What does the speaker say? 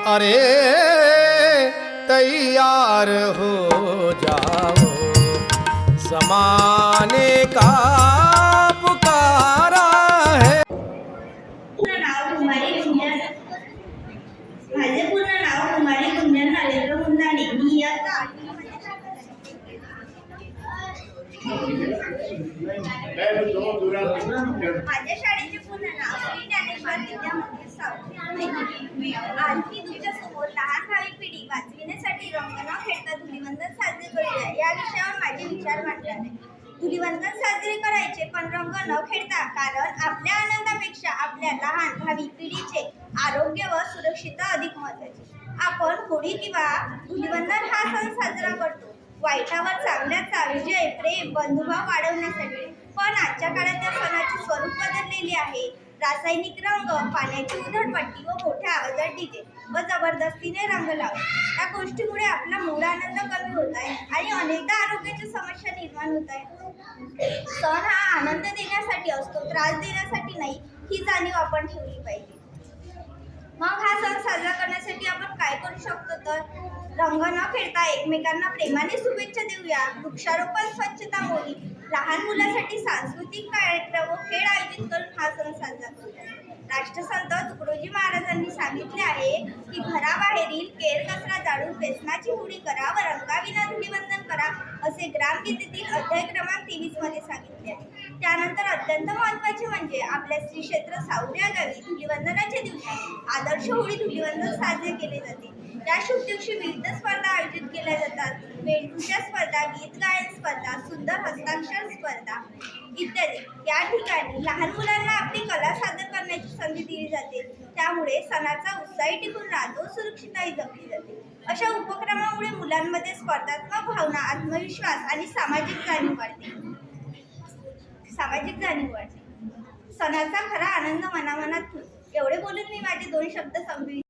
अरे तैयार हो जाओ, ज़माने का पुकारा है। पूर्ण नाव कुमारी गुंजन. माझे पूर्ण नाव कुमारी गुंजन नरेंद्र मुंदाणे. मी इयत्ता माझ्या शाळेचे पूर्ण नाव श्री ज्ञानेश्वर विद्या मंदिर सावंत. आज मी तुमच्या समोर लहान भावी पिढी वाचविण्यासाठी रंग न खेळता धुलीवंदन साजरे करूया या विषयावर माझे विचार मांडणार आहे. धुलीवंदन साजरे करायचे पण रंग न खेळता, कारण आपल्या आनंदापेक्षा आपल्या लहान भावी पिढीचे आरोग्य व सुरक्षितता अधिक महत्त्वाची. आपण होळी किंवा धुलीवंदन हा सण साजरा करतो वाईटावर चांगल्याचा विजय, प्रेम, बंधुभाव वाढवण्यासाठी. पण आजच्या काळात त्या सणाचे स्वरूप बदललेले आहे. रासायनिक रंग, पाण्याची उधळपट्टी व मोठ्या आवाजात डीजे व जबरदस्तीने रंग लावणे या गोष्टीमुळे आपला मूळ आनंद कमी होत आहे आणि अनेकदा आरोग्याच्या समस्या निर्माण होत आहे. सण हा आनंद देण्यासाठी असतो, त्रास देण्यासाठी नाही, ही जाणीव आपण ठेवली पाहिजे. मग हा सण साजरा करण्यासाठी आपण काय करू शकतो? तर रंग न खेळता एकमेकांना प्रेमाने शुभेच्छा देऊया. वृक्षारोपण, स्वच्छता मोहीम, लहान मुलांसाठी सांस्कृतिक कार्यक्रम व खेळ आयोजित करून हा सण साजरा करूया. राष्ट्रसंत तुकडोजी महाराजांनी सांगितले आहे की घराबाहेरील केर कचरा जाळून व्यसनाची होळी करा व रंगाविना धुलीवंदन करा, असे ग्रामगीतेतील अध्याय क्रमांक 23 मध्ये सांगितले आहे. त्यानंतर अत्यंत महत्त्वाचे म्हणजे आपल्या श्री क्षेत्र सावऱ्या गावी धुलीवंदनाच्या दिवशी आदर्श होळी धुलीवंदन साजरे केले जाते. या शुभ दिवशी विविध स्पर्धा आयोजित केल्या जातात. वेशभूषा स्पर्धा, गीत गायन स्पर्धा, सुंदर हस्ताक्षर स्पर्धा इत्यादी. या ठिकाणी लहान मुलांना आपली कला सादर करण्याची संधी दिली जाते. त्यामुळे सणाचा उत्साही टिकून राहतो, सुरक्षितताही जपली जाते. अशा उपक्रमामुळे मुलांमध्ये स्पर्धात्मक भावना, आत्मविश्वास आणि सामाजिक जाणीव वाढते. सणाचा खरा आनंद मनामनात. एवढे बोलून मी माझे 2 शब्द संपविले.